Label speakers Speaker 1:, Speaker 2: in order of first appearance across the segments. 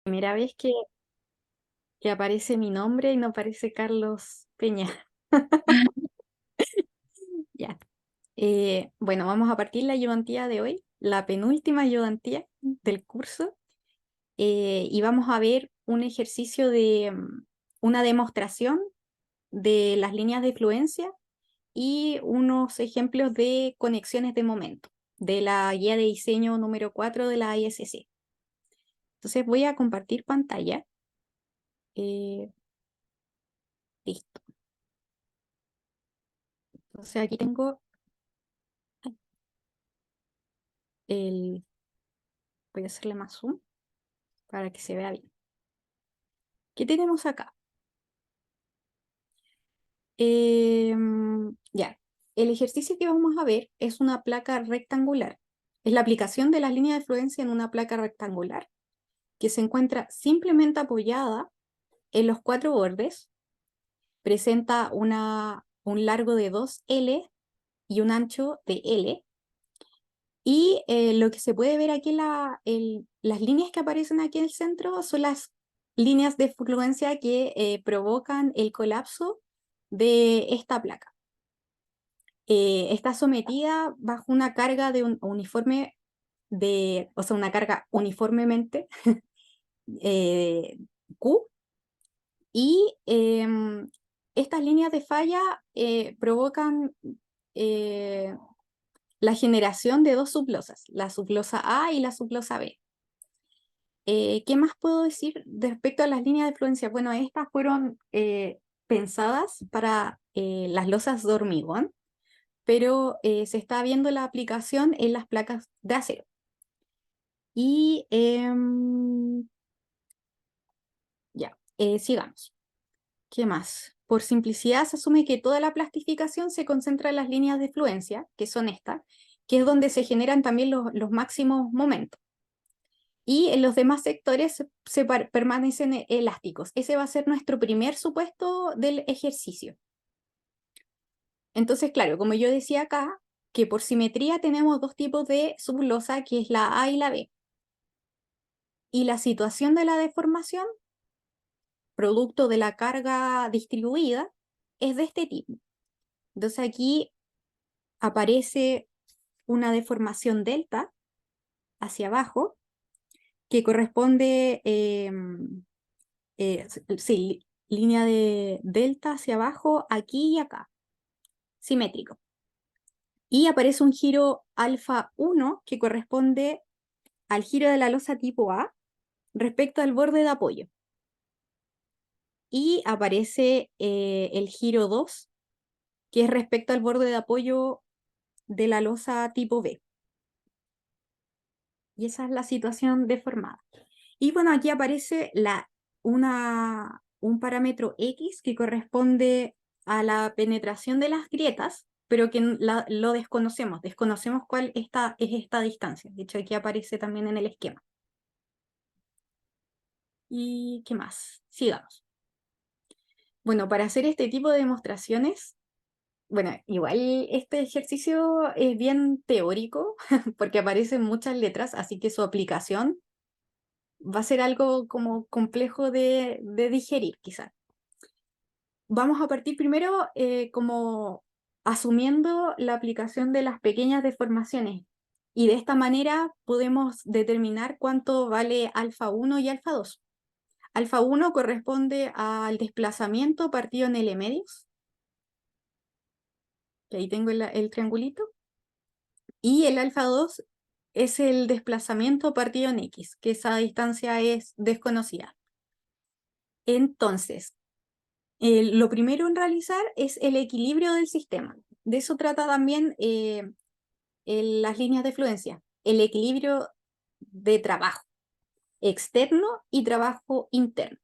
Speaker 1: Primera vez que aparece mi nombre y no aparece Carlos Peña. Ya. Bueno, vamos a partir la ayudantía de hoy, la penúltima ayudantía del curso, y vamos a ver un ejercicio de una demostración de las líneas de fluencia y unos ejemplos de conexiones de momento de la guía de diseño número 4 de la ISC. Entonces voy a compartir pantalla. Eh, Listo. Entonces aquí tengo el... Voy a hacerle más zoom para que se vea bien. ¿Qué tenemos acá? Ya, el ejercicio que vamos a ver es una placa rectangular. Es la aplicación de las líneas de fluencia en una placa rectangular que se encuentra simplemente apoyada en los cuatro bordes. Presenta un largo de 2L y un ancho de L. Y lo que se puede ver aquí, las líneas que aparecen aquí en el centro son las líneas de fluencia que provocan el colapso de esta placa. Está sometida bajo una carga de un uniforme, o sea, una carga uniformemente eh, Q, y estas líneas de falla provocan eh, la generación de dos sublosas, la sublosa A y la sublosa B. ¿Qué más puedo decir respecto a las líneas de fluencia? Bueno, estas fueron pensadas para las losas de hormigón, pero se está viendo la aplicación en las placas de acero. Y ya, sigamos. ¿Qué más? Por simplicidad se asume que toda la plastificación se concentra en las líneas de fluencia, que son estas, que es donde se generan también los máximos momentos. Y en los demás sectores permanecen elásticos. Ese va a ser nuestro primer supuesto del ejercicio. Entonces, claro, como yo decía acá, que por simetría tenemos dos tipos de sublosa, que es la A y la B. Y la situación de la deformación, producto de la carga distribuida, es de este tipo. Entonces aquí aparece una deformación delta hacia abajo, que corresponde, sí, línea de delta hacia abajo, aquí y acá, simétrico. Y aparece un giro alfa 1 que corresponde al giro de la losa tipo A respecto al borde de apoyo. Y aparece el giro 2, que es respecto al borde de apoyo de la losa tipo B. Y esa es la situación deformada. Y bueno, aquí aparece un parámetro X que corresponde a la penetración de las grietas, pero que lo desconocemos. Desconocemos cuál es esta distancia. De hecho, aquí aparece también en el esquema. ¿Y qué más? Sigamos. Bueno, para hacer este tipo de demostraciones, bueno, igual este ejercicio es bien teórico porque aparecen muchas letras, así que su aplicación va a ser algo como complejo de digerir, quizás. Vamos a partir primero como asumiendo la aplicación de las pequeñas deformaciones y de esta manera podemos determinar cuánto vale alfa 1 y alfa 2. Alfa 1 corresponde al desplazamiento partido en L medios, que ahí tengo el triangulito, y el alfa 2 es el desplazamiento partido en X, que esa distancia es desconocida. Entonces, lo primero en realizar es el equilibrio del sistema. De eso trata también las líneas de fluencia, el equilibrio de trabajo externo y trabajo interno.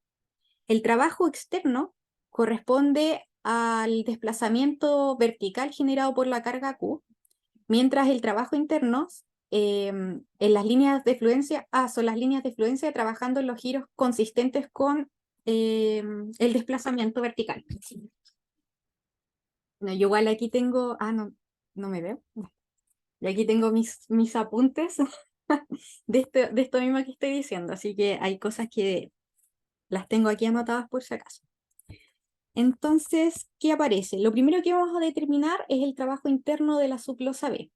Speaker 1: El trabajo externo corresponde al desplazamiento vertical generado por la carga Q, mientras el trabajo interno en las líneas de fluencia, son las líneas de fluencia trabajando en los giros consistentes con el desplazamiento vertical. No, yo igual aquí tengo, no, no me veo. Y aquí tengo mis apuntes. de esto mismo que estoy diciendo, así que hay cosas que las tengo aquí anotadas por si acaso. Entonces, ¿qué aparece? Lo primero que vamos a determinar es el trabajo interno de la sublosa B.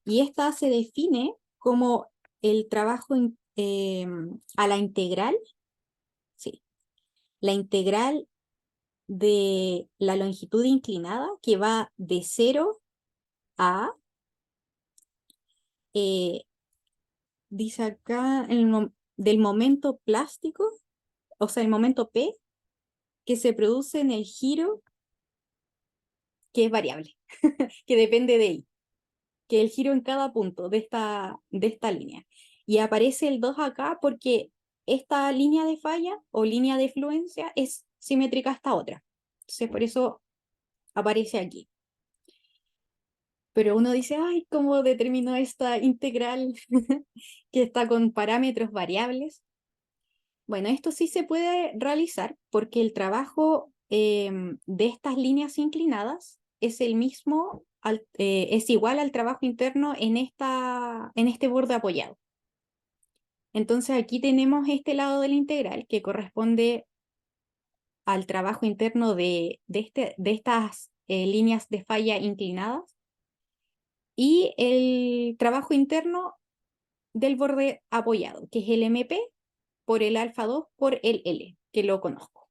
Speaker 1: Y esta se define como el trabajo a la integral, sí, la integral de la longitud inclinada que va de 0 a, eh, dice acá, del momento plástico, o sea, el momento P, que se produce en el giro, que es variable, que depende de I, que el giro en cada punto de esta línea. Y aparece el 2 acá porque esta línea de falla o línea de fluencia es simétrica a esta otra. Entonces, por eso aparece aquí. Pero uno dice, ay, ¿cómo determino esta integral que está con parámetros variables? Bueno, esto sí se puede realizar porque el trabajo de estas líneas inclinadas es el mismo, es igual al trabajo interno en este borde apoyado. Entonces aquí tenemos este lado de la integral que corresponde al trabajo interno de estas líneas de falla inclinadas y el trabajo interno del borde apoyado, que es el MP por el alfa 2 por el L, que lo conozco.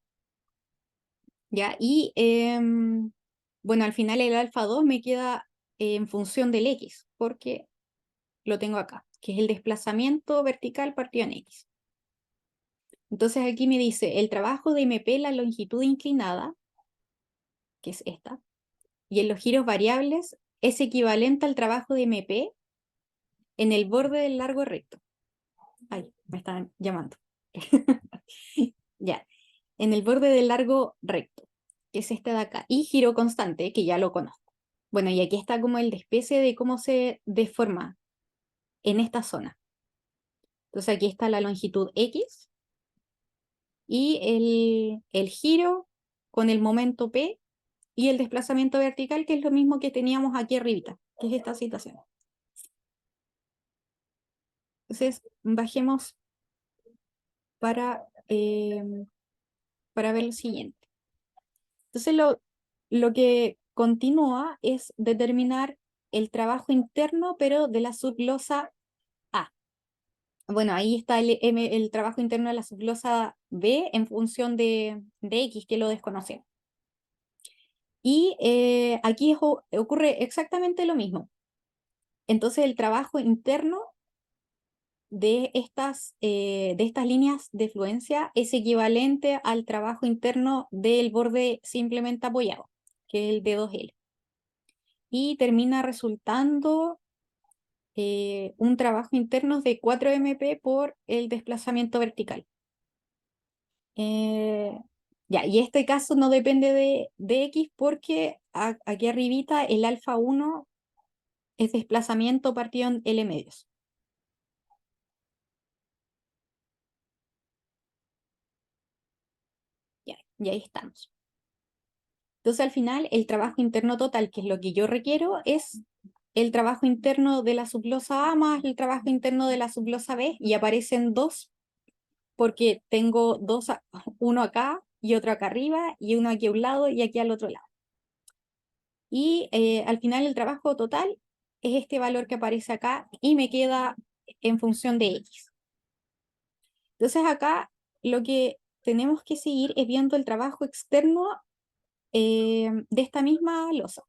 Speaker 1: ¿Ya? Y bueno, al final el alfa 2 me queda en función del X, porque lo tengo acá, que es el desplazamiento vertical partido en X. Entonces aquí me dice, el trabajo de MP, la longitud inclinada, que es esta, y en los giros variables es equivalente al trabajo de MP en el borde del largo recto. Ay, me están llamando. Ya, en el borde del largo recto, que es este de acá, y giro constante, que ya lo conozco. Bueno, y aquí está como el despece de cómo se deforma en esta zona. Entonces aquí está la longitud X y el giro con el momento P y el desplazamiento vertical, que es lo mismo que teníamos aquí arribita, que es esta situación. Entonces, bajemos para, para ver lo siguiente. Entonces, lo que continúa es determinar el trabajo interno, pero de la subglosa A. Bueno, ahí está el trabajo interno de la subglosa B en función de X, que lo desconocemos. Y aquí ocurre exactamente lo mismo. Entonces, el trabajo interno de estas líneas de fluencia es equivalente al trabajo interno del borde simplemente apoyado, que es el de 2L. Y termina resultando un trabajo interno de 4 MP por el desplazamiento vertical. Ya, y este caso no depende de X porque aquí arribita el alfa 1 es desplazamiento partido en L medios. Ya, y ahí estamos. Entonces al final el trabajo interno total, que es lo que yo requiero, es el trabajo interno de la subglosa A más el trabajo interno de la subglosa B y aparecen dos porque tengo uno acá y otro acá arriba y uno aquí a un lado y aquí al otro lado. Y al final el trabajo total es este valor que aparece acá y me queda en función de X. Entonces acá lo que tenemos que seguir es viendo el trabajo externo de esta misma losa.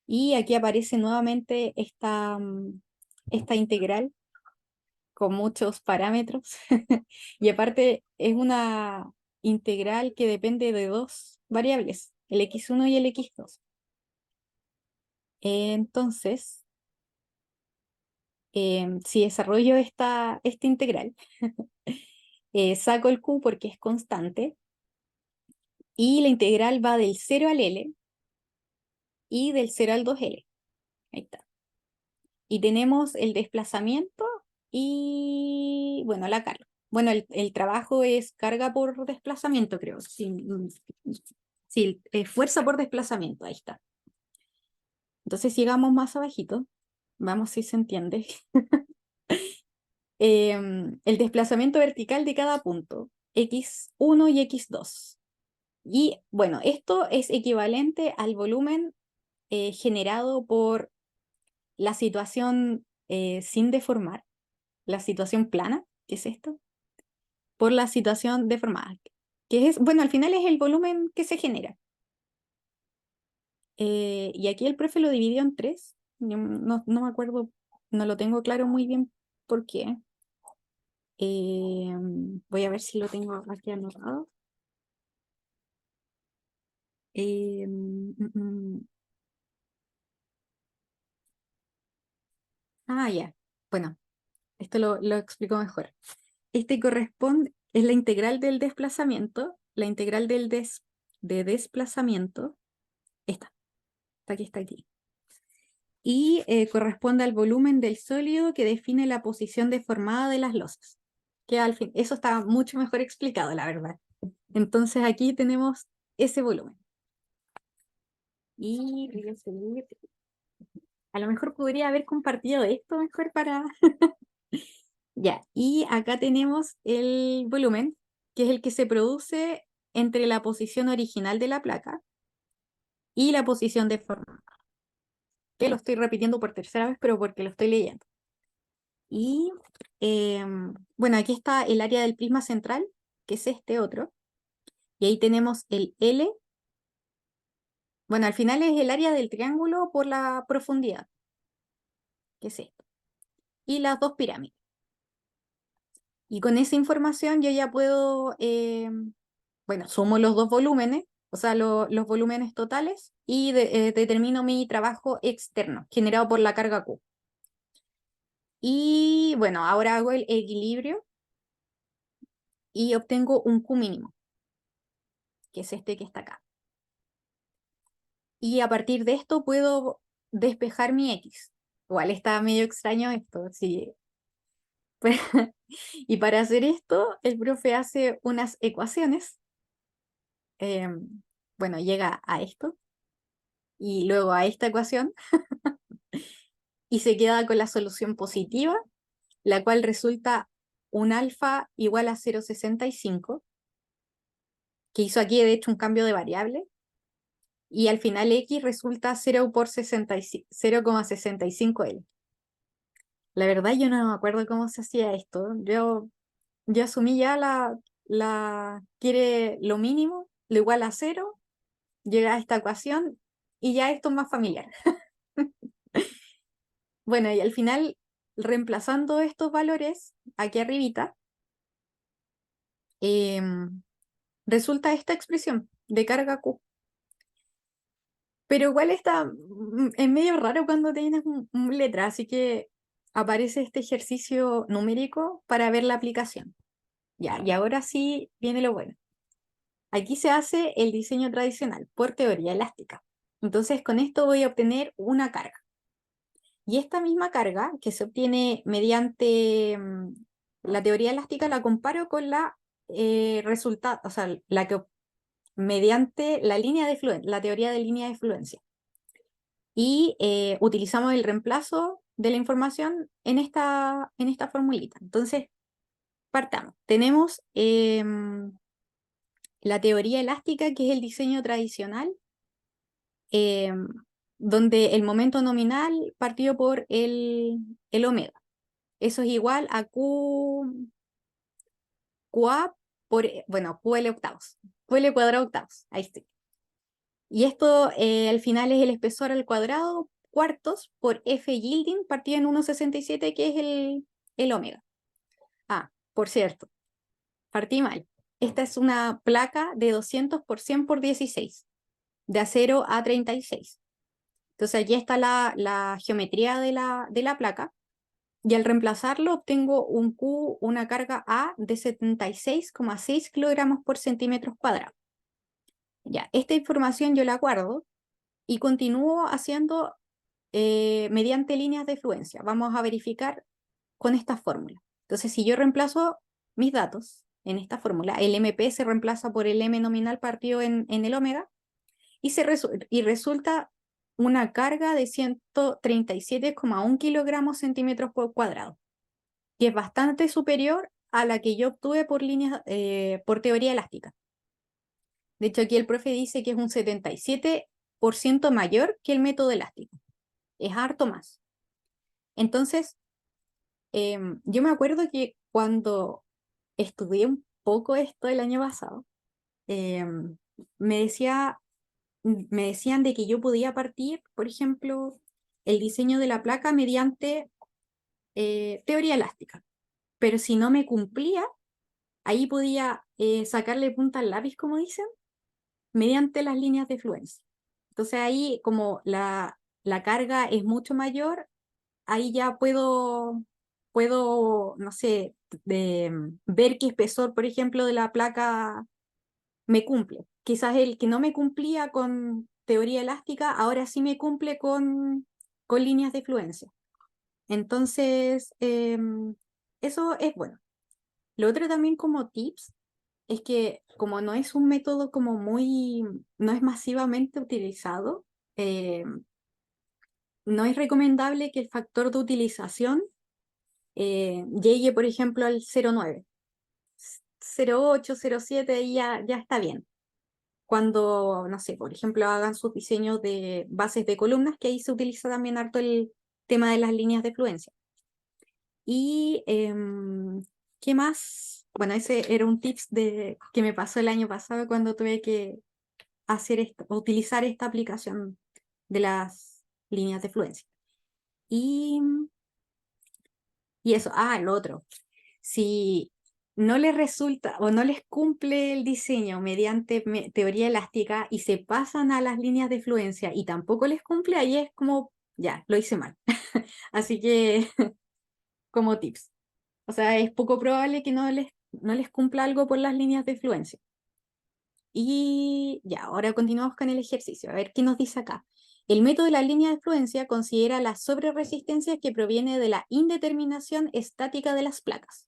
Speaker 1: Y aquí aparece nuevamente esta integral con muchos parámetros. Y aparte es una integral que depende de dos variables, el x1 y el x2. Entonces, si desarrollo esta integral, saco el q porque es constante y la integral va del 0 al L y del 0 al 2L. Ahí está. Y tenemos el desplazamiento y, bueno, la carga. Bueno, el trabajo es carga por desplazamiento, creo. Sí, sí, fuerza por desplazamiento, ahí está. Entonces, si llegamos más abajito, vamos si se entiende. El desplazamiento vertical de cada punto, x1 y x2. Y bueno, esto es equivalente al volumen generado por la situación sin deformar, la situación plana, ¿qué es esto? Por la situación deformada, que es, bueno, al final es el volumen que se genera. Y aquí el profe lo dividió en tres. Yo no me acuerdo, no lo tengo claro muy bien por qué. Voy a ver si lo tengo aquí anotado. Eh, mm, mm. Ya. Bueno, esto lo explico mejor. Este corresponde, es la integral del desplazamiento, la integral de desplazamiento, está aquí. Y corresponde al volumen del sólido que define la posición deformada de las losas. Que al fin, eso está mucho mejor explicado, la verdad. Entonces aquí tenemos ese volumen. Y voy a seguir. A lo mejor podría haber compartido esto mejor para... Ya, y acá tenemos el volumen, que es el que se produce entre la posición original de la placa y la posición deformada. Que lo estoy repitiendo por tercera vez, pero porque lo estoy leyendo. Y bueno, aquí está el área del prisma central, que es este otro. Y ahí tenemos el L. Bueno, al final es el área del triángulo por la profundidad, que es esto. Y las dos pirámides. Y con esa información yo ya puedo, bueno, sumo los dos volúmenes, o sea, los volúmenes totales, y determino mi trabajo externo, generado por la carga Q. Y bueno, ahora hago el equilibrio y obtengo un Q mínimo, que es este que está acá. Y a partir de esto puedo despejar mi X. Igual está medio extraño esto, sí. Y para hacer esto, el profe hace unas ecuaciones. Bueno, llega a esto y luego a esta ecuación y se queda con la solución positiva, la cual resulta un alfa igual a 0,65, que hizo aquí de hecho un cambio de variable, y al final X resulta 0 por 0,65L. La verdad yo no me acuerdo cómo se hacía esto. Yo asumí ya quiere lo mínimo, lo igual a 0, llega a esta ecuación y ya esto es más familiar. Bueno, y al final, reemplazando estos valores aquí arribita, em, resulta esta expresión de carga Q. Pero igual está es medio raro cuando tienes un letra, así que aparece este ejercicio numérico para ver la aplicación. Ya, y ahora sí viene lo bueno. Aquí se hace el diseño tradicional por teoría elástica. Entonces, con esto voy a obtener una carga. Y esta misma carga que se obtiene mediante la teoría elástica la comparo con la resultado, o sea, mediante la línea de la teoría de línea de fluencia. Y utilizamos el reemplazo de la información en esta formulita. Entonces, partamos. Tenemos la teoría elástica, que es el diseño tradicional, em, donde el momento nominal partido por el omega. Eso es igual a QA por, bueno, QL octavos, QL cuadrado octavos, ahí sí. Y esto al final es el espesor al cuadrado cuartos por F yielding partido en 1,67, que es el omega. Por cierto, partí mal. Esta es una placa de 200 por 100 por 16, de acero a 36. Entonces aquí está la geometría de la placa. Y al reemplazarlo obtengo una carga A de 76,6 kilogramos por centímetros cuadrados. Ya, esta información yo la guardo y continúo haciendo mediante líneas de fluencia. Vamos a verificar con esta fórmula. Entonces, si yo reemplazo mis datos en esta fórmula, el MP se reemplaza por el M nominal partido en el omega y resulta una carga de 137,1 kilogramos centímetros por cuadrado. que es bastante superior a la que yo obtuve por teoría elástica. De hecho, aquí el profe dice que es un 77% mayor que el método elástico. Es harto más. Entonces, yo me acuerdo que cuando estudié un poco esto el año pasado, em, me decía, me decían de que yo podía partir, por ejemplo, el diseño de la placa mediante teoría elástica. Pero si no me cumplía, ahí podía sacarle punta al lápiz, como dicen, mediante las líneas de fluencia. Entonces ahí, como la carga es mucho mayor, ahí ya puedo, no sé, ver qué espesor, por ejemplo, de la placa me cumple. Quizás el que no me cumplía con teoría elástica, ahora sí me cumple con líneas de fluencia. Entonces, eso es bueno. Lo otro también como tips es que como no es un método como no es masivamente utilizado, no es recomendable que el factor de utilización llegue, por ejemplo, al 0,9. 0,8, 0,7 y ya está bien. Cuando, no sé, por ejemplo, hagan sus diseños de bases de columnas, que ahí se utiliza también harto el tema de las líneas de fluencia. Y, ¿qué más? Bueno, ese era un tips que me pasó el año pasado cuando tuve que utilizar esta aplicación de las líneas de fluencia. Y, y eso, lo otro. Si no les resulta o no les cumple el diseño mediante teoría elástica y se pasan a las líneas de fluencia y tampoco les cumple, ahí es como, ya, lo hice mal. Así que, como tips. O sea, es poco probable que no les cumpla algo por las líneas de fluencia. Y ya, ahora continuamos con el ejercicio. A ver qué nos dice acá. El método de la línea de fluencia considera la sobreresistencia que proviene de la indeterminación estática de las placas.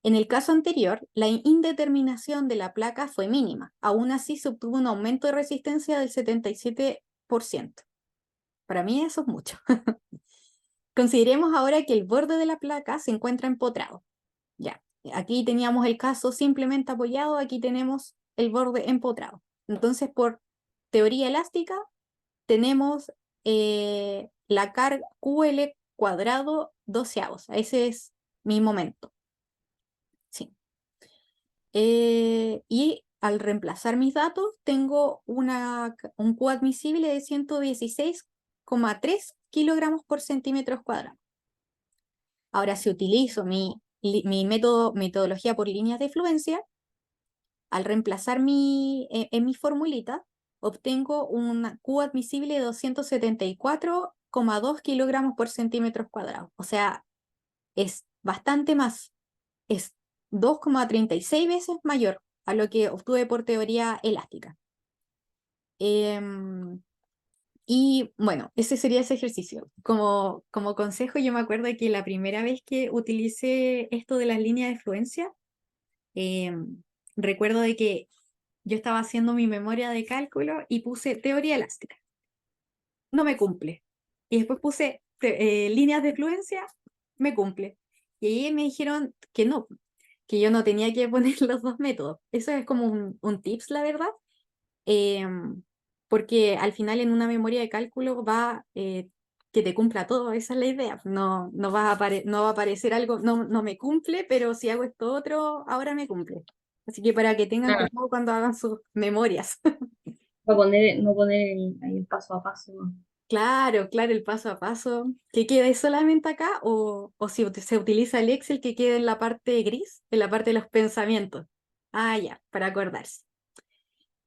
Speaker 1: En el caso anterior, la indeterminación de la placa fue mínima. Aún así, se obtuvo un aumento de resistencia del 77%. Para mí eso es mucho. Consideremos ahora que el borde de la placa se encuentra empotrado. Ya, aquí teníamos el caso simplemente apoyado, aquí tenemos el borde empotrado. Entonces, por teoría elástica, tenemos la carga QL cuadrado doceavos. Ese es mi momento. Sí. Y al reemplazar mis datos, tengo un Q admisible de 116,3 kilogramos por centímetros cuadrados. Ahora, si utilizo mi metodología por líneas de fluencia, al reemplazar en mi formulita, obtengo un Q admisible de 274,2 kilogramos por centímetros cuadrados. O sea, es bastante más, es 2,36 veces mayor a lo que obtuve por teoría elástica. Y bueno, ese sería ese ejercicio. Como consejo, yo me acuerdo que la primera vez que utilicé esto de las líneas de fluencia, recuerdo de que yo estaba haciendo mi memoria de cálculo y puse teoría elástica. No me cumple. Y después puse líneas de fluencia, me cumple. Y ahí me dijeron que no, que yo no tenía que poner los dos métodos. Eso es como un tips, la verdad. Em, Porque al final en una memoria de cálculo va que te cumpla todo, esa es la idea. No va a aparecer algo, no me cumple, pero si hago esto otro, ahora me cumple. Así que para que tengan
Speaker 2: Ah,
Speaker 1: cuidado cuando hagan sus memorias.
Speaker 2: no poner ahí el paso a paso.
Speaker 1: Claro, claro, el paso a paso, que quede solamente acá o si se utiliza el Excel que quede en la parte gris, en la parte de los pensamientos. Ya, para acordarse.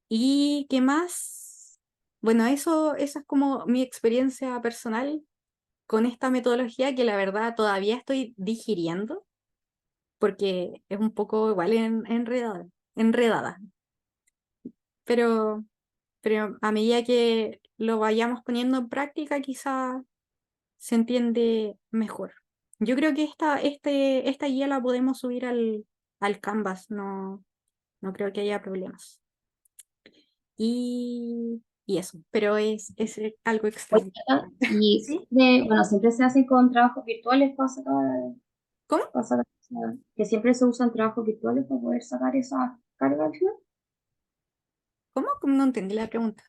Speaker 1: ¿Y qué más? Bueno, eso es como mi experiencia personal con esta metodología que la verdad todavía estoy digiriendo porque es un poco igual enredada. Pero, pero a medida que lo vayamos poniendo en práctica, quizá se entiende mejor. Yo creo que esta guía la podemos subir al Canvas, no creo que haya problemas. Y eso, pero es algo
Speaker 2: Oye,
Speaker 1: extraño.
Speaker 2: y
Speaker 1: ¿Sí?
Speaker 2: bueno, siempre se hacen con trabajos virtuales, puedo sacar.
Speaker 1: ¿Cómo?
Speaker 2: para sacar que siempre se usan trabajos virtuales para poder sacar esa carga al final.
Speaker 1: ¿Cómo? ¿Cómo? No entendí la pregunta.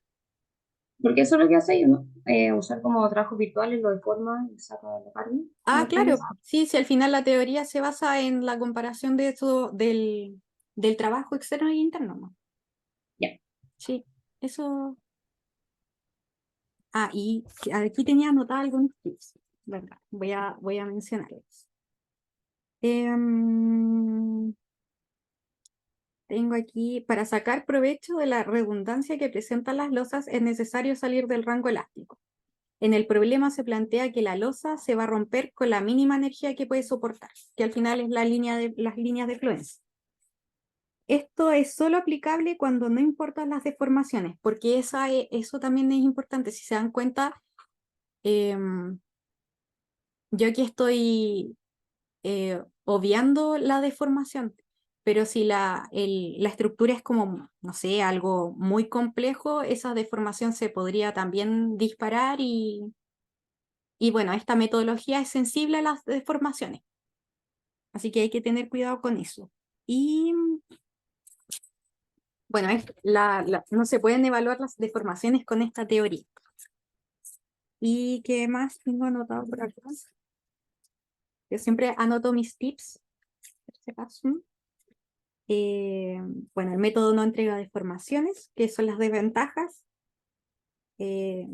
Speaker 2: Porque eso es lo que hace ellos, ¿no? Usar como trabajos virtuales, lo deforma y saca la carga.
Speaker 1: Ah,
Speaker 2: ¿No crees?
Speaker 1: claro, sí, si al final la teoría se basa en la comparación de eso, del trabajo externo y interno, ¿no?
Speaker 2: Ya.
Speaker 1: Sí, eso. Ah, y aquí tenía anotado algunos tips, ¿verdad? Voy a mencionarlos. Em, Tengo aquí, para sacar provecho de la redundancia que presentan las losas, es necesario salir del rango elástico. En el problema se plantea que la losa se va a romper con la mínima energía que puede soportar, que al final es las líneas de fluencia. Esto es solo aplicable cuando no importan las deformaciones, porque eso también es importante. Si se dan cuenta, em, yo aquí estoy obviando la deformación, pero si la estructura es como, no sé, algo muy complejo, esa deformación se podría también disparar y bueno, esta metodología es sensible a las deformaciones, así que hay que tener cuidado con eso. Y bueno, no se pueden evaluar las deformaciones con esta teoría. ¿Y qué más tengo anotado por acá? Yo siempre anoto mis tips, por si acaso. Eh, bueno, el método no entrega deformaciones, que son las desventajas. Eh,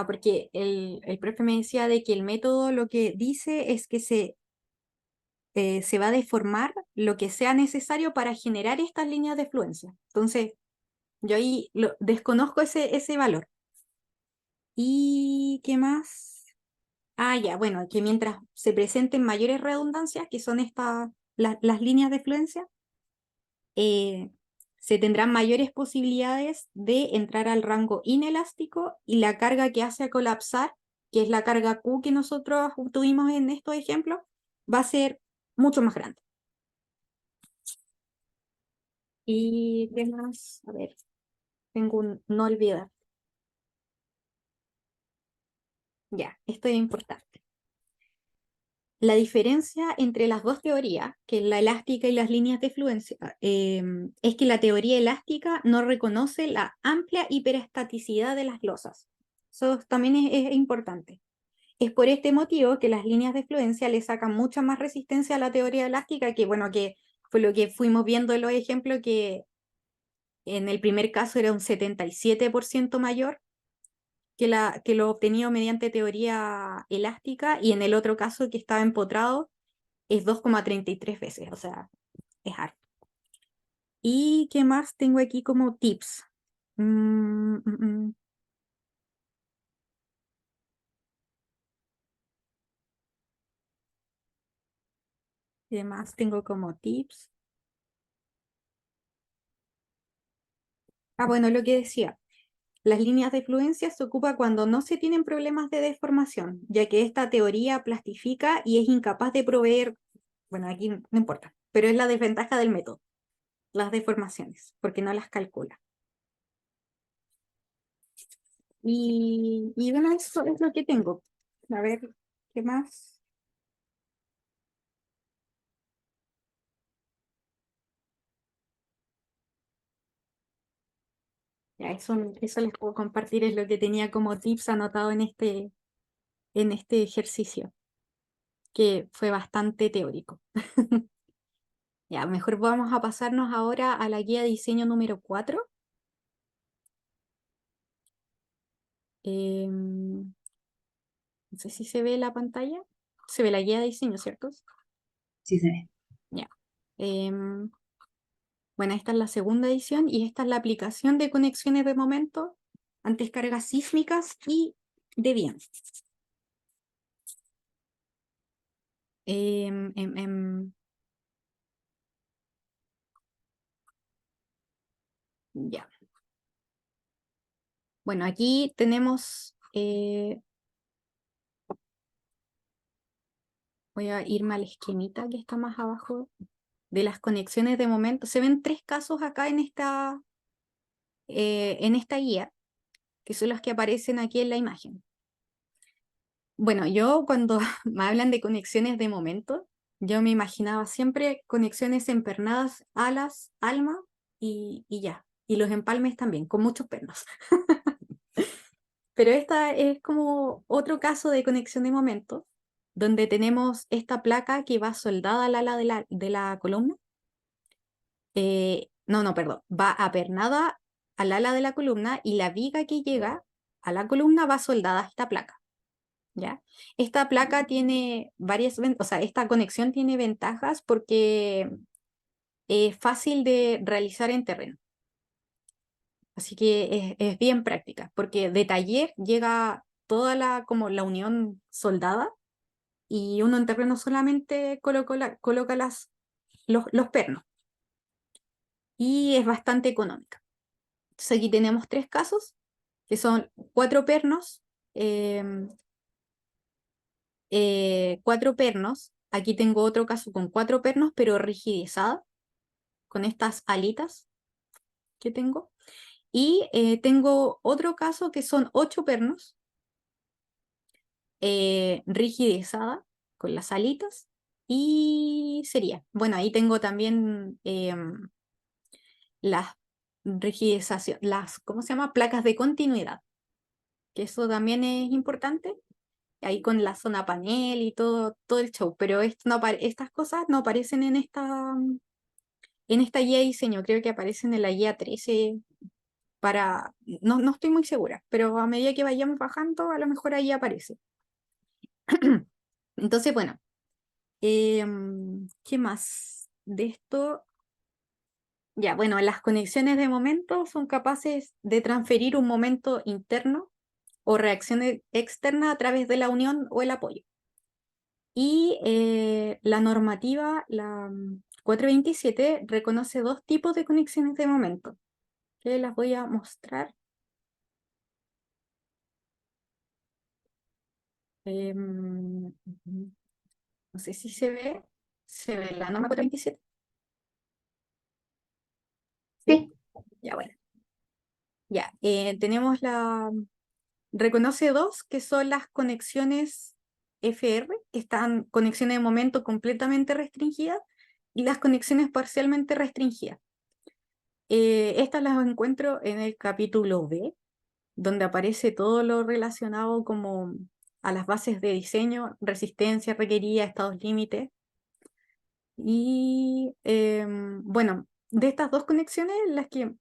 Speaker 1: Porque el profe me decía de que el método lo que dice es que se va a deformar lo que sea necesario para generar estas líneas de fluencia. Entonces, yo ahí desconozco ese valor. ¿Y qué más? Ah, ya, bueno, que mientras se presenten mayores redundancias, que son las líneas de fluencia, eh, se tendrán mayores posibilidades de entrar al rango inelástico y la carga que hace a colapsar, que es la carga Q que nosotros tuvimos en estos ejemplos, va a ser mucho más grande. Y qué más, a ver, tengo un no olvidar. Ya, esto es importante. La diferencia entre las dos teorías, que es la elástica y las líneas de fluencia, es que la teoría elástica no reconoce la amplia hiperestaticidad de las losas. Eso también es importante. Es por este motivo que las líneas de fluencia le sacan mucha más resistencia a la teoría elástica, que bueno, que fue lo que fuimos viendo en los ejemplos, que en el primer caso era un 77% mayor que lo obtenido mediante teoría elástica, y en el otro caso que estaba empotrado es 2,33 veces, o sea, es harto. ¿Y qué más tengo aquí como tips? Mm, mm, mm. ¿Qué más tengo como tips? Ah, bueno, lo que decía. Las líneas de fluencia se ocupa cuando no se tienen problemas de deformación, ya que esta teoría plastifica y es incapaz de proveer, bueno, aquí no importa, pero es la desventaja del método, las deformaciones, porque no las calcula. Y bueno, eso es lo que tengo. A ver, ¿qué más? Ya, eso les puedo compartir, es lo que tenía como tips anotado en este ejercicio, que fue bastante teórico. Ya, mejor vamos a pasarnos ahora a la guía de diseño número 4. No sé si se ve la pantalla. Se ve la guía de diseño, ¿cierto?
Speaker 2: Sí se ve.
Speaker 1: Ya. Bueno, esta es la segunda edición y esta es la aplicación de conexiones de momento ante cargas sísmicas y de viento. Em, em, em, ya. Bueno, aquí tenemos, voy a irme al esquemita que está más abajo de las conexiones de momento. Se ven tres casos acá en esta guía, que son los que aparecen aquí en la imagen. Bueno, yo cuando me hablan de conexiones de momento, yo me imaginaba siempre conexiones empernadas, alas, alma y ya. Y los empalmes también, con muchos pernos. Pero esta es como otro caso de conexión de momento, donde tenemos esta placa que va soldada al ala de la columna. No, no, perdón, va apernada al ala de la columna y la viga que llega a la columna va soldada a esta placa. ¿Ya? Esta placa tiene o sea, esta conexión tiene ventajas porque es fácil de realizar en terreno. Así que es bien práctica, porque de taller llega toda como la unión soldada y uno en terreno solamente coloca los pernos y es bastante económica. Entonces aquí tenemos tres casos, que son cuatro pernos, em, cuatro pernos. Aquí tengo otro caso con cuatro pernos, pero rigidizada, con estas alitas que tengo. Y tengo otro caso que son ocho pernos, rigidizada, con las alitas. Y sería, bueno, ahí tengo también las rigidización, ¿cómo se llama? Placas de continuidad, que eso también es importante ahí con la zona panel y todo el show, pero estas cosas no aparecen en esta guía de diseño, creo que aparecen en la guía 13 no, no estoy muy segura, pero a medida que vayamos bajando, a lo mejor ahí aparece. Entonces, bueno, ¿qué más de esto? Ya, bueno, las conexiones de momento son capaces de transferir un momento interno o reacción externa a través de la unión o el apoyo. Y la normativa, la 427, reconoce dos tipos de conexiones de momento, que las voy a mostrar. No sé si se ve la norma 427. ¿Sí?
Speaker 2: Sí,
Speaker 1: Ya, bueno. Ya, reconoce dos, que son las conexiones FR, que están conexiones de momento completamente restringidas, y las conexiones parcialmente restringidas. Estas las encuentro en el capítulo B, donde aparece todo lo relacionado como a las bases de diseño, resistencia requerida, estados límites. Y bueno, de estas dos conexiones, las que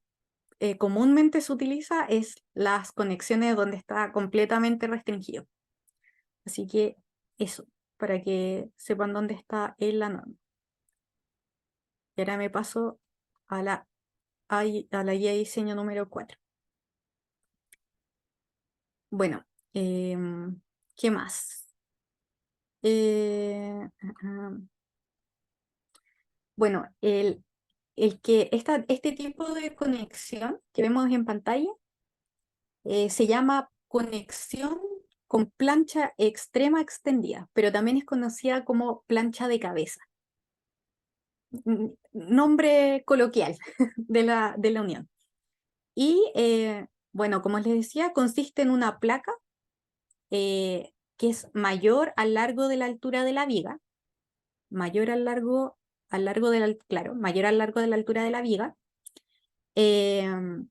Speaker 1: comúnmente se utiliza es las conexiones donde está completamente restringido. Así que eso, para que sepan dónde está en la norma. Y ahora me paso a la guía de diseño número 4. Bueno, ¿qué más? Eh, ah, ah. Bueno, este tipo de conexión que vemos en pantalla se llama conexión con plancha extrema extendida, pero también es conocida como plancha de cabeza. Nombre coloquial de la unión. Y bueno, como les decía, consiste en una placa que es mayor al largo de la altura de la viga, mayor al largo claro, mayor al largo de la altura de la viga, em,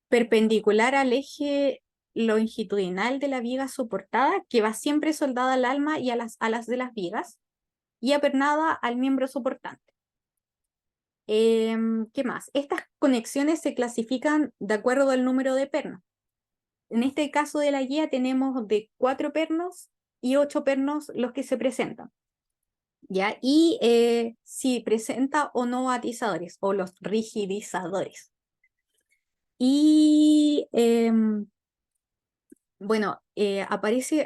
Speaker 1: perpendicular al eje longitudinal de la viga soportada, que va siempre soldada al alma y a las alas de las vigas, y apernada al miembro soportante. ¿Qué más? Estas conexiones se clasifican de acuerdo al número de pernos. En este caso de la guía tenemos de 4 pernos y 8 pernos los que se presentan. ¿Ya? Y si presenta o no atizadores o los rigidizadores. Y bueno,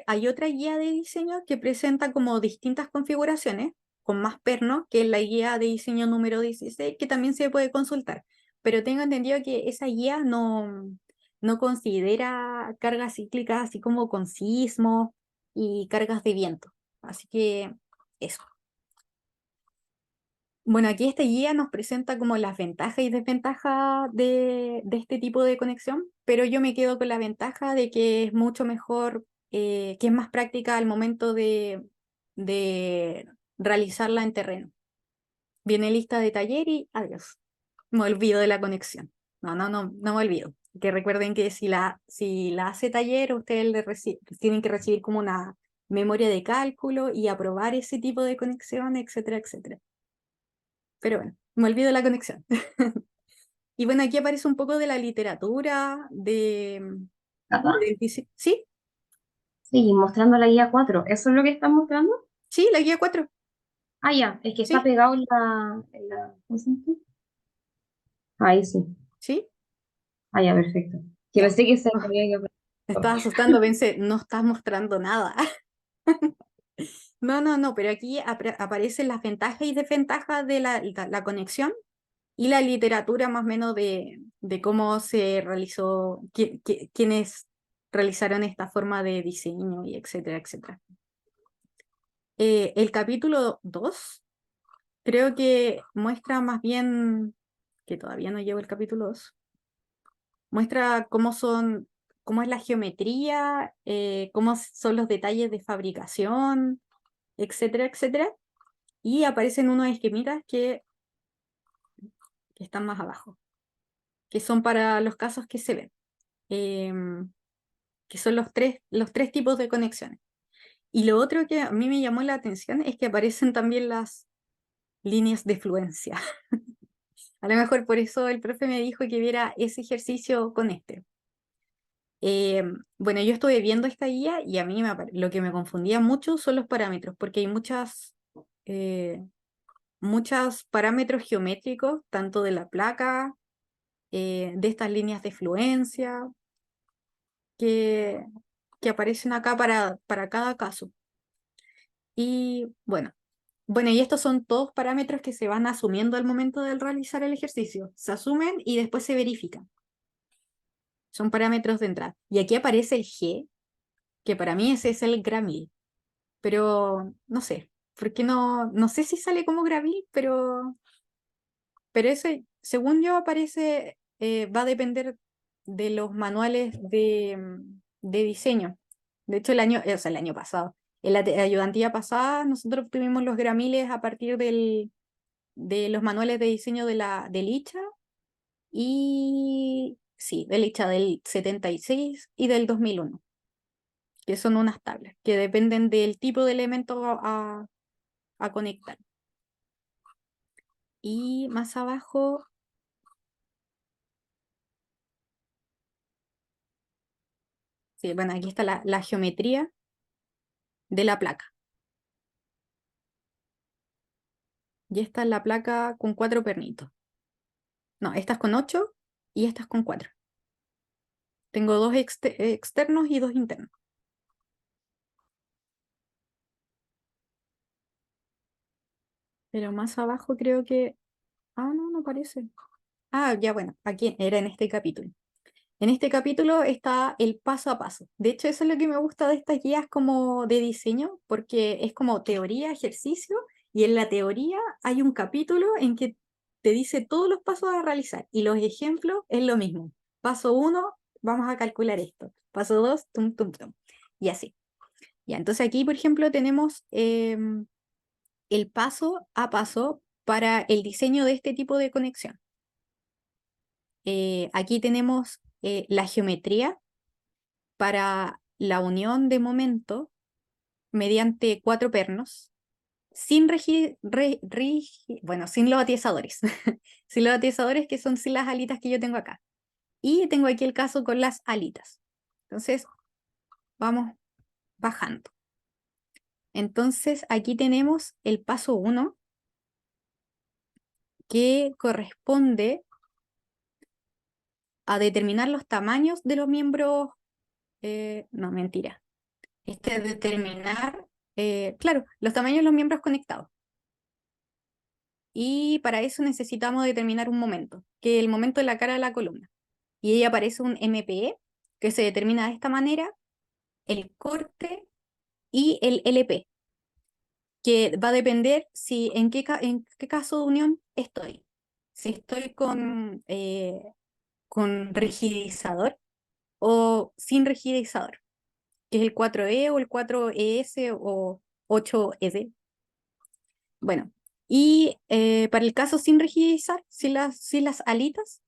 Speaker 1: hay otra guía de diseño que presenta como distintas configuraciones con más pernos, que es la guía de diseño número 16, que también se puede consultar. Pero tengo entendido que esa guía no considera cargas cíclicas así como con sismo y cargas de viento. Así que eso. Bueno, aquí esta guía nos presenta como las ventajas y desventajas de este tipo de conexión, pero yo me quedo con la ventaja de que es mucho mejor que es más práctica al momento de realizarla en terreno. Viene lista de taller y adiós. Me olvido de la conexión. No me olvido. Que recuerden que si la hace taller, ustedes tienen que recibir como una memoria de cálculo y aprobar ese tipo de conexión, etcétera, etcétera. Pero bueno, me olvido de la conexión. Y bueno, aquí aparece un poco de la literatura,
Speaker 2: Acá,
Speaker 1: ¿Sí?
Speaker 2: sí, mostrando la guía 4. ¿Eso es lo que están mostrando?
Speaker 1: Sí, la guía 4.
Speaker 2: Ah, ya, es que está
Speaker 1: Sí,
Speaker 2: pegado en la, ¿cómo se llama? Ahí sí.
Speaker 1: sí,
Speaker 2: Ah, ya, perfecto. Que
Speaker 1: ya.
Speaker 2: pensé que se
Speaker 1: Oh,
Speaker 2: había que...
Speaker 1: me estaba asustando, pensé, no estás mostrando nada. No, pero aquí aparecen las ventajas y desventajas de la conexión y la literatura más o menos de cómo se realizó, quiénes realizaron esta forma de diseño y etcétera, etcétera. El capítulo 2 creo que muestra más bien, que todavía no llevo el capítulo 2, muestra cómo es la geometría, cómo son los detalles de fabricación, etcétera, etcétera. Y aparecen unos esquemitas que están más abajo, que son para los casos que se ven, em, que son los tres tipos de conexiones. Y lo otro que a mí me llamó la atención es que aparecen también las líneas de fluencia. A lo mejor por eso el profe me dijo que viera ese ejercicio con este. Bueno, yo estuve viendo esta guía y a mí lo que me confundía mucho son los parámetros, porque hay eh, muchos parámetros geométricos, tanto de la placa, de estas líneas de fluencia, que, que aparecen acá para cada caso. Y bueno, y estos son todos parámetros que se van asumiendo al momento de realizar el ejercicio. Se asumen y después se verifican. Son parámetros de entrada. Y aquí aparece el G, que para mí ese es el Grammy, pero no sé, porque no sé si sale como Gravil, pero ese, según yo, aparece, va a depender de los manuales de diseño. De hecho, el año pasado, en la ayudantía pasada, nosotros tuvimos los gramiles a partir de los manuales de diseño del ICHA y, sí, del ICHA del 76 y del 2001, que son unas tablas que dependen del tipo de elemento a conectar. Y más abajo, sí, bueno, aquí está la geometría de la placa. Y esta es la placa con 4 pernitos. No, esta es con 8 y esta es con 4. Tengo dos externos y dos internos. Pero más abajo creo que... Ah, no parece. Ah, ya bueno, aquí era en este capítulo. En este capítulo está el paso a paso. De hecho, eso es lo que me gusta de estas guías como de diseño, porque es como teoría, ejercicio, y en la teoría hay un capítulo en que te dice todos los pasos a realizar, y los ejemplos es lo mismo. Paso 1, vamos a calcular esto. Paso 2, tum, tum, tum. Y así. Ya, entonces aquí, por ejemplo, tenemos el paso a paso para el diseño de este tipo de conexión. Aquí tenemos la geometría para la unión de momento mediante 4 pernos, sin los atiesadores, sin los atiesadores que son sin las alitas que yo tengo acá. Y tengo aquí el caso con las alitas. Entonces, vamos bajando. Entonces, aquí tenemos el paso 1 que corresponde a determinar los tamaños de los miembros, no, mentira. Este es determinar, claro, los tamaños de los miembros conectados. Y para eso necesitamos determinar un momento, que es el momento de la cara de la columna. Y ahí aparece un MPE, que se determina de esta manera, el corte y el LP, que va a depender en qué caso de unión estoy. Si estoy con rigidizador o sin rigidizador, que es el 4E o el 4ES o 8ED. Bueno, y para el caso sin rigidizar, sin las alitas,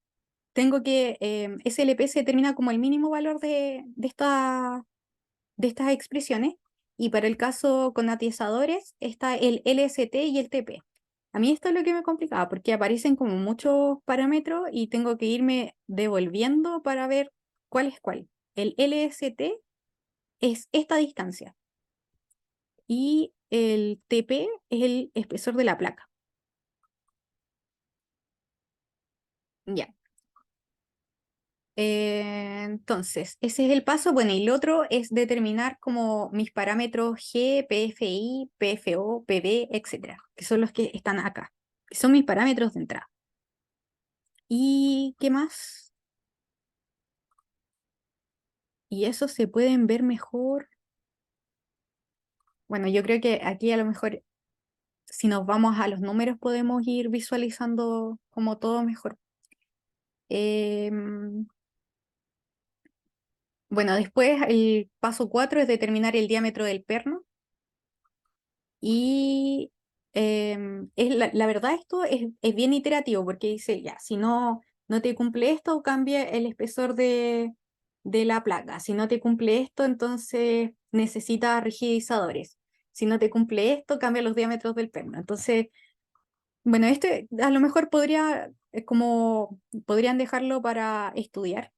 Speaker 1: tengo que SLP se determina como el mínimo valor de estas expresiones, y para el caso con atiesadores está el LST y el TP. A mí esto es lo que me complicaba, porque aparecen como muchos parámetros y tengo que irme devolviendo para ver cuál es cuál. El LST es esta distancia y el TP es el espesor de la placa. Ya. Entonces, ese es el paso. Bueno, y el otro es determinar como mis parámetros G, PFI, PFO, PB, etcétera, que son los que están acá, que son mis parámetros de entrada. ¿Y qué más? Y eso se pueden ver mejor. Bueno, yo creo que aquí a lo mejor, si nos vamos a los números, podemos ir visualizando como todo mejor. Em, bueno, después el paso 4 es determinar el diámetro del perno. Y la verdad esto es bien iterativo porque dice, ya, si no te cumple esto, cambia el espesor de la placa. Si no te cumple esto, entonces necesita rigidizadores. Si no te cumple esto, cambia los diámetros del perno. Entonces, bueno, este a lo mejor podrían dejarlo para estudiar,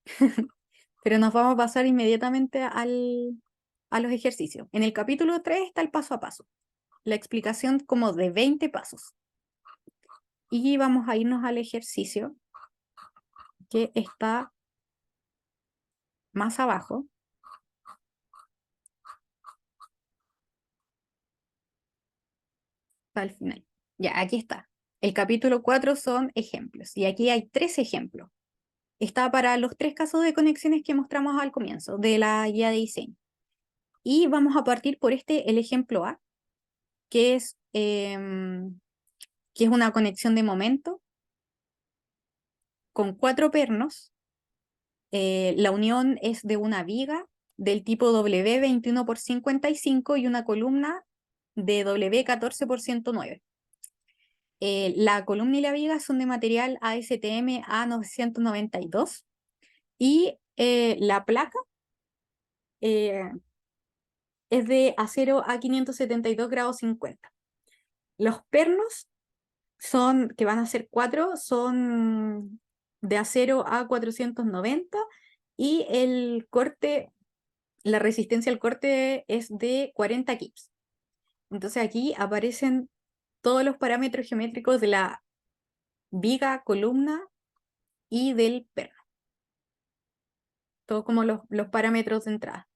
Speaker 1: pero nos vamos a pasar inmediatamente a los ejercicios. En el capítulo 3 está el paso a paso, la explicación como de 20 pasos. Y vamos a irnos al ejercicio que está más abajo, al final. Ya, aquí está. El capítulo 4 son ejemplos y aquí hay 3 ejemplos. Está para los 3 casos de conexiones que mostramos al comienzo de la guía de diseño. Y vamos a partir por el ejemplo A, que es una conexión de momento con 4 pernos. La unión es de una viga del tipo W21 por 55 y una columna de W14 por 109. La columna y la viga son de material ASTM A992 y la placa eh, es de acero A572 grados 50. Los pernos que van a ser 4, son de acero A490 y la resistencia al corte es de 40 kips. Entonces aquí aparecen todos los parámetros geométricos de la viga, columna y del perno. Todos como los parámetros de entrada.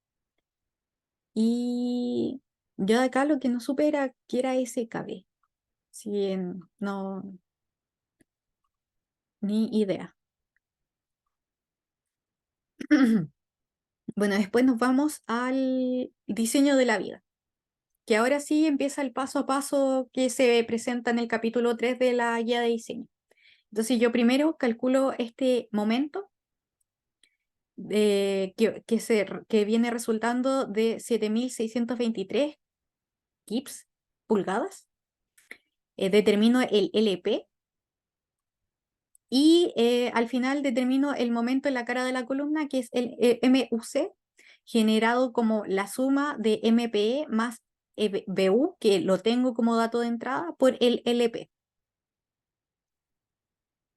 Speaker 1: Y yo de acá lo que no supe era qué era SKB. Si no, ni idea. Bueno, después nos vamos al diseño de la viga, que ahora sí empieza el paso a paso que se presenta en el capítulo 3 de la guía de diseño. Entonces yo primero calculo este momento que viene resultando de 7.623 kips, pulgadas. Determino el LP y al final determino el momento en la cara de la columna, que es el MUC, generado como la suma de MPE más BU, que lo tengo como dato de entrada, por el LP.